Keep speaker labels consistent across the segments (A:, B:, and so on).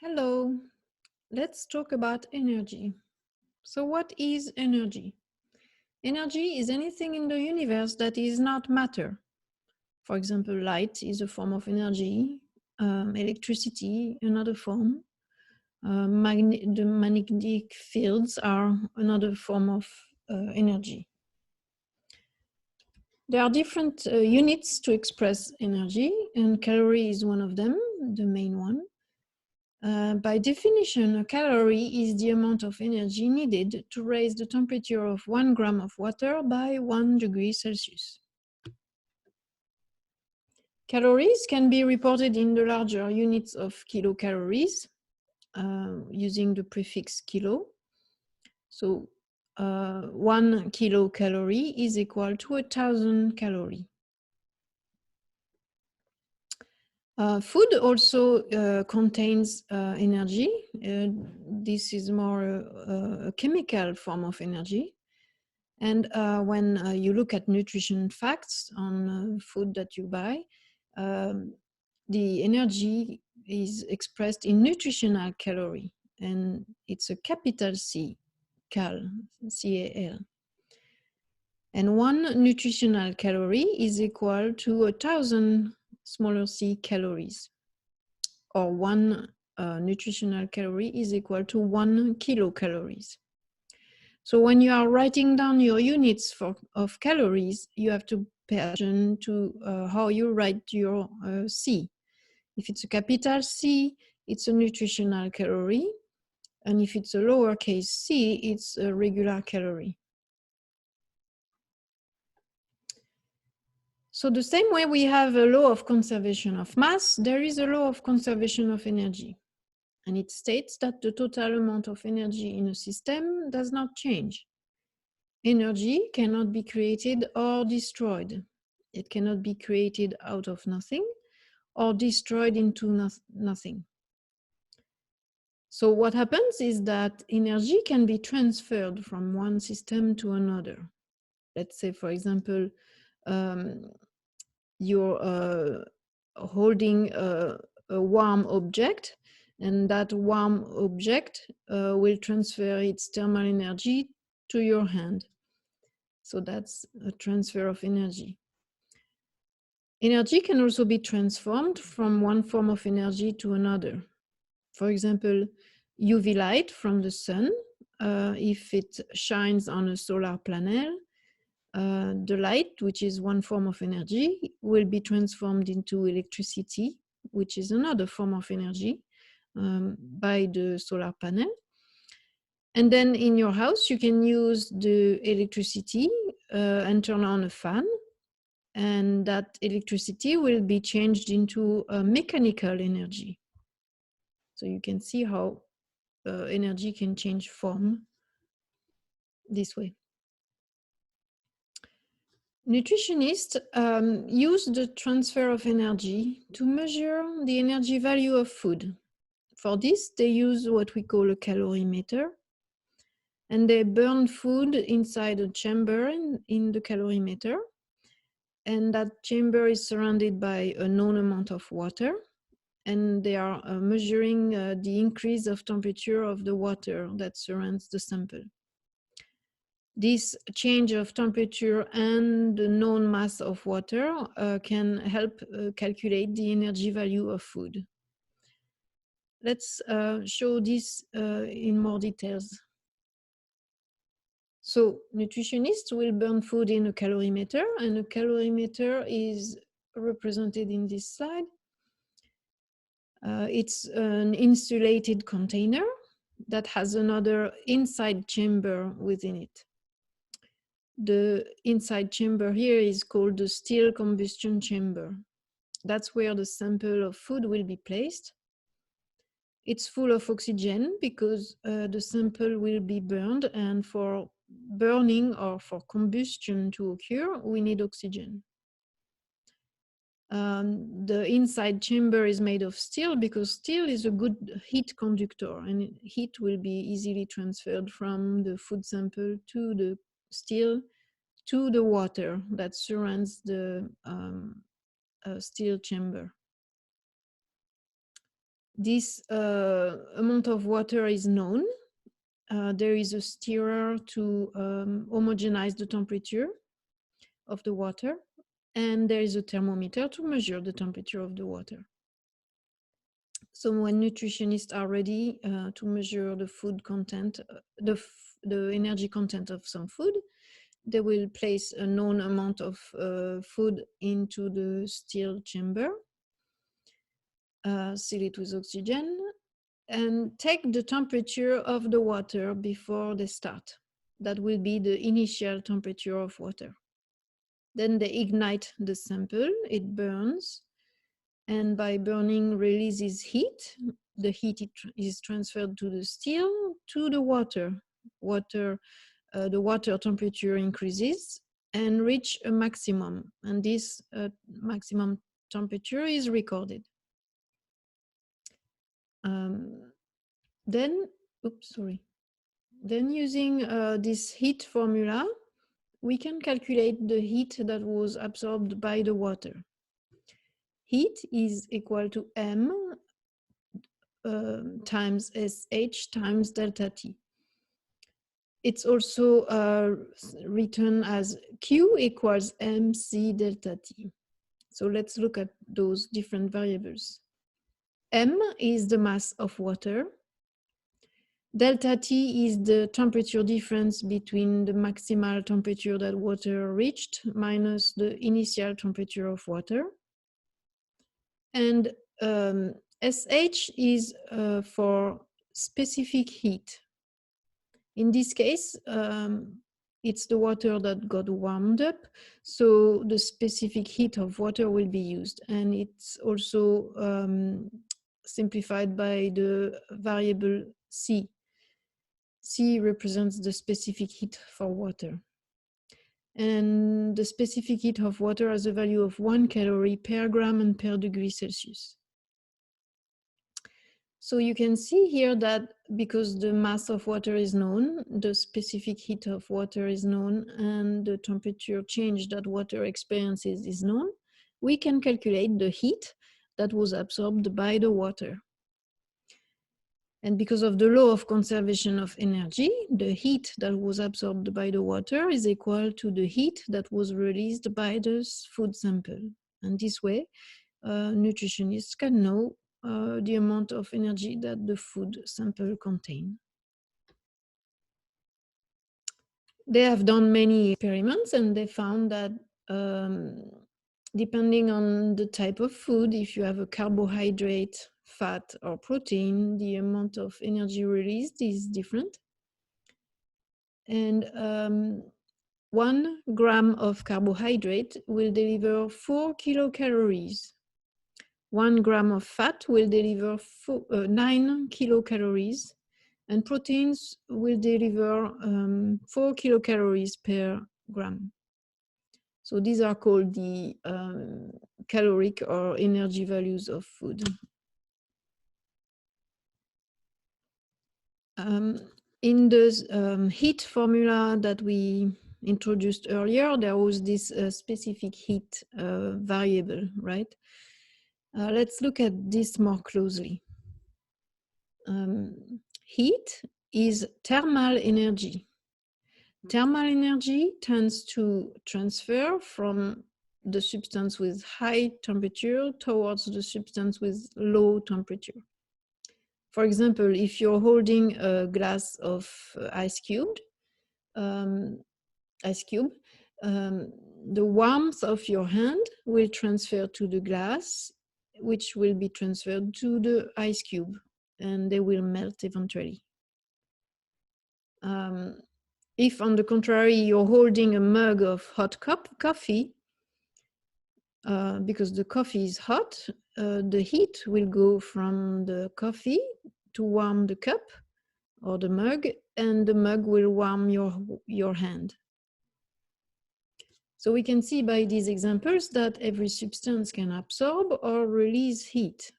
A: Hello, let's talk about energy. So what is energy? Energy is anything in the universe that is not matter. For example, light is a form of energy, electricity, another form. The magnetic fields are another form of energy. There are different units to express energy, and calorie is one of them, the main one. By definition, a calorie is the amount of energy needed to raise the temperature of 1 gram of water by 1 degree Celsius. Calories can be reported in the larger units of kilocalories using the prefix kilo. So 1 kilocalorie is equal to 1,000 calories. Food also contains energy. This is more a chemical form of energy. And when you look at nutrition facts on food that you buy, the energy is expressed in nutritional calorie, and it's a capital C, cal, C-A-L. And 1 nutritional calorie is equal to 1,000 smaller c calories, or 1 nutritional calorie is equal to 1 kilocalories. So when you are writing down your units of calories, you have to pay attention to how you write your C. If it's a capital C, it's a nutritional calorie. And if it's a lowercase c, it's a regular calorie. So the same way we have a law of conservation of mass, there is a law of conservation of energy. And it states that the total amount of energy in a system does not change. Energy cannot be created or destroyed. It cannot be created out of nothing or destroyed into nothing. So what happens is that energy can be transferred from one system to another. Let's say, for example, you're holding a warm object, and that warm object will transfer its thermal energy to your hand. So that's a transfer of energy. Energy can also be transformed from one form of energy to another. For example, UV light from the sun, if it shines on a solar panel, the light, which is one form of energy, will be transformed into electricity, which is another form of energy, by the solar panel. And then in your house, you can use the electricity and turn on a fan, and that electricity will be changed into mechanical energy. So you can see how energy can change form this way. Nutritionists use the transfer of energy to measure the energy value of food. For this, they use what we call a calorimeter, and they burn food inside a chamber in the calorimeter, and that chamber is surrounded by a known amount of water, and they are measuring the increase of temperature of the water that surrounds the sample. This change of temperature and the known mass of water can help calculate the energy value of food. Let's show this in more details. So nutritionists will burn food in a calorimeter, and a calorimeter is represented in this slide. It's an insulated container that has another inside chamber within it. The inside chamber here is called the still combustion chamber. That's where the sample of food will be placed. It's full of oxygen because the sample will be burned, and for burning or for combustion to occur, we need oxygen. The inside chamber is made of steel because steel is a good heat conductor, and heat will be easily transferred from the food sample to the steel to the water that surrounds the steel chamber. This amount of water is known. There is a stirrer to homogenize the temperature of the water, and there is a thermometer to measure the temperature of the water. So when nutritionists are ready to measure the food content, the energy content of some food, they will place a known amount of food into the still chamber, seal it with oxygen, and take the temperature of the water before they start. That will be the initial temperature of water. Then they ignite the sample, it burns, and by burning releases heat. The heat is transferred to the steel, to the water. The water temperature increases and reach a maximum, and this maximum temperature is recorded. Then using this heat formula, we can calculate the heat that was absorbed by the water. Heat is equal to M times SH times delta T. It's also written as Q equals MC delta T. So let's look at those different variables. M is the mass of water. Delta T is the temperature difference between the maximal temperature that water reached minus the initial temperature of water. And SH is for specific heat. In this case, it's the water that got warmed up, so the specific heat of water will be used. And it's also simplified by the variable C. C represents the specific heat for water. And the specific heat of water has a value of 1 calorie per gram and per degree Celsius. So you can see here that because the mass of water is known, the specific heat of water is known, and the temperature change that water experiences is known, we can calculate the heat that was absorbed by the water. And because of the law of conservation of energy, the heat that was absorbed by the water is equal to the heat that was released by the food sample. And this way, nutritionists can know the amount of energy that the food sample contains. They have done many experiments, and they found that depending on the type of food, if you have a carbohydrate, fat, or protein, the amount of energy released is different. And 1 gram of carbohydrate will deliver 4 kilocalories. 1 gram of fat will deliver 9 kilocalories, and proteins will deliver 4 kilocalories per gram. So these are called the caloric or energy values of food. In the heat formula that we introduced earlier, there was this specific heat variable, right? Let's look at this more closely. Heat is thermal energy. Thermal energy tends to transfer from the substance with high temperature towards the substance with low temperature. For example, if you're holding a glass of ice cube, the warmth of your hand will transfer to the glass, which will be transferred to the ice cube, and they will melt eventually. If, on the contrary, you're holding a mug of hot coffee, because the coffee is hot, the heat will go from the coffee to warm the cup or the mug, and the mug will warm your hand. So we can see by these examples that every substance can absorb or release heat.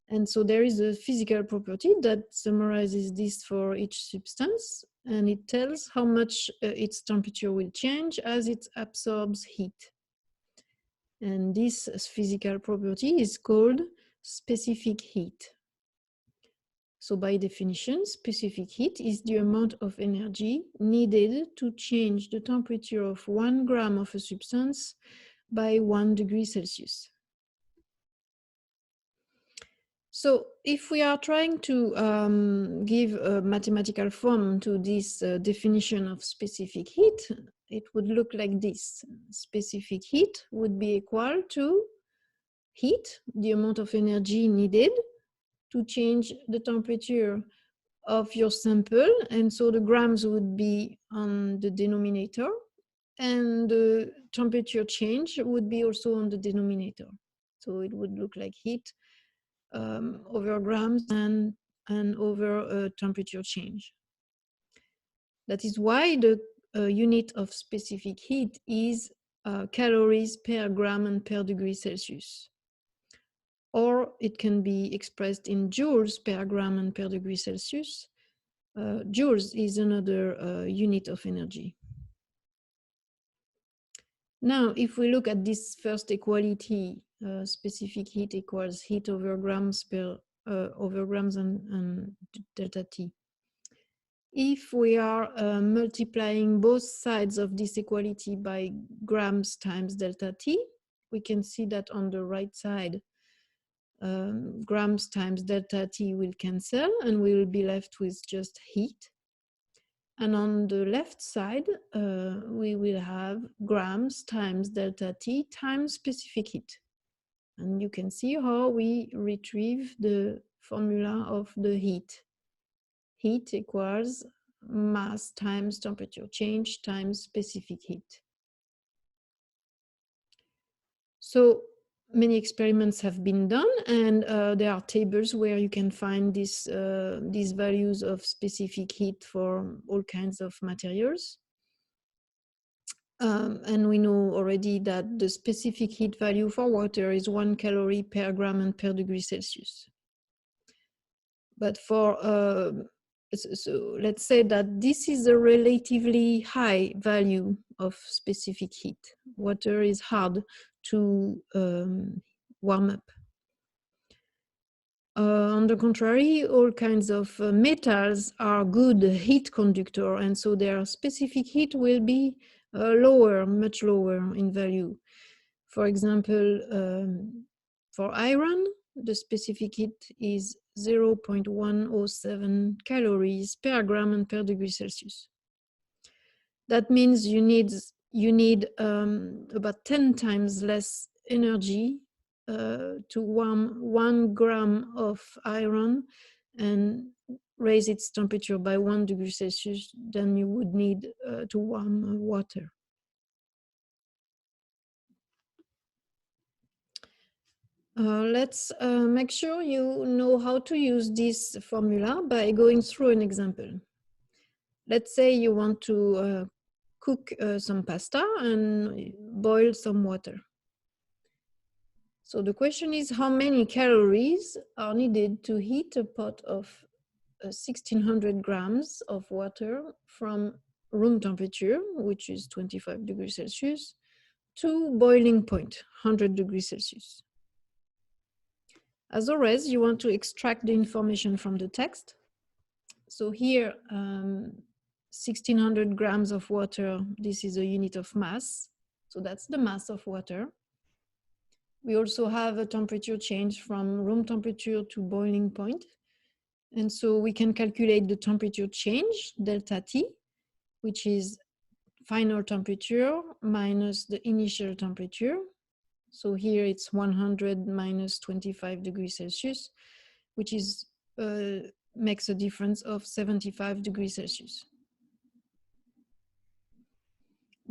A: And so there is a physical property that summarizes this for each substance, and it tells how much its temperature will change as it absorbs heat. And this physical property is called specific heat. So by definition, specific heat is the amount of energy needed to change the temperature of 1 gram of a substance by 1 degree Celsius. So if we are trying to give a mathematical form to this definition of specific heat, it would look like this. Specific heat would be equal to heat, the amount of energy needed to change the temperature of your sample, and so the grams would be on the denominator, and the temperature change would be also on the denominator. So it would look like heat over grams and over temperature change. That is why the unit of specific heat is calories per gram and per degree Celsius. Or it can be expressed in joules per gram and per degree Celsius. Joules is another unit of energy. Now, if we look at this first equality, specific heat equals heat over grams over grams and delta T. If we are multiplying both sides of this equality by grams times delta T, we can see that on the right side, grams times delta T will cancel and we will be left with just heat. And on the left side, we will have grams times delta T times specific heat. And you can see how we retrieve the formula of the heat. Heat equals mass times temperature change times specific heat. So many experiments have been done, and there are tables where you can find these values of specific heat for all kinds of materials. And we know already that the specific heat value for water is 1 calorie per gram and per degree Celsius. But for, so let's say that this is a relatively high value of specific heat. Water is hard to warm up. On the contrary, all kinds of metals are good heat conductor, and so their specific heat will be lower, much lower in value. For example, for iron, the specific heat is 0.107 calories per gram and per degree Celsius. That means you need about 10 times less energy to warm 1 gram of iron and raise its temperature by 1 degree Celsius than you would need to warm water. Let's make sure you know how to use this formula by going through an example. Let's say you want to cook some pasta and boil some water. So the question is, how many calories are needed to heat a pot of 1600 grams of water from room temperature, which is 25 degrees Celsius, to boiling point, 100 degrees Celsius. As always, you want to extract the information from the text. So here, 1600 grams of water, this is a unit of mass. So that's the mass of water. We also have a temperature change from room temperature to boiling point. And so we can calculate the temperature change, delta T, which is final temperature minus the initial temperature. So here it's 100 minus 25 degrees Celsius, which is makes a difference of 75 degrees Celsius.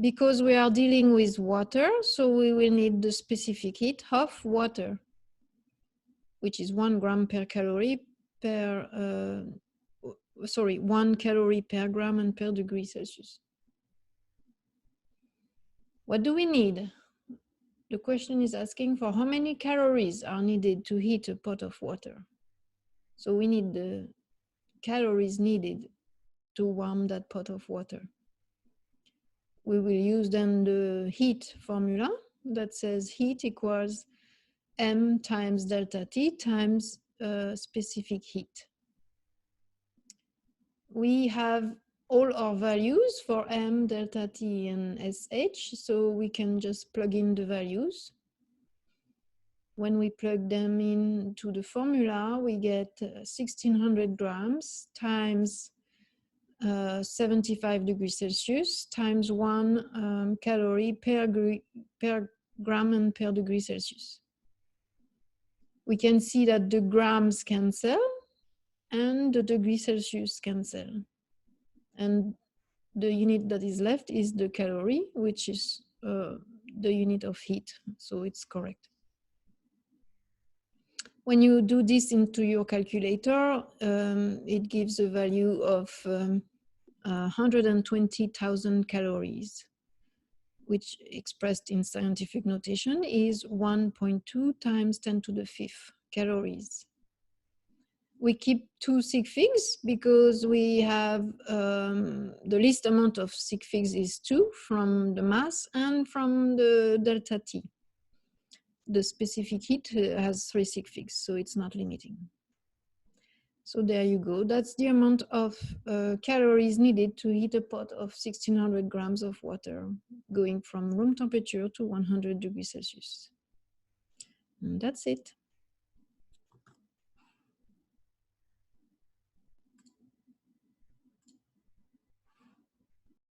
A: Because we are dealing with water, so we will need the specific heat of water, which is 1 gram per calorie per, 1 calorie per gram and per degree Celsius. What do we need? The question is asking for how many calories are needed to heat a pot of water. So we need the calories needed to warm that pot of water. We will use then the heat formula that says heat equals m times delta T times specific heat. We have all our values for m, delta T, and SH, so we can just plug in the values. When we plug them into the formula, we get 1600 grams times 75 degrees Celsius times 1 calorie per gram and per degree Celsius. We can see that the grams cancel and the degree Celsius cancel. And the unit that is left is the calorie, which is the unit of heat, so it's correct. When you do this into your calculator, it gives a value of 120,000 calories, which expressed in scientific notation is 1.2 times 10 to the 5th calories. We keep 2 sig figs because we have the least amount of sig figs is 2 from the mass and from the delta T. The specific heat has 3 sig figs, so it's not limiting. So there you go. That's the amount of calories needed to heat a pot of 1600 grams of water, going from room temperature to 100 degrees Celsius. And that's it.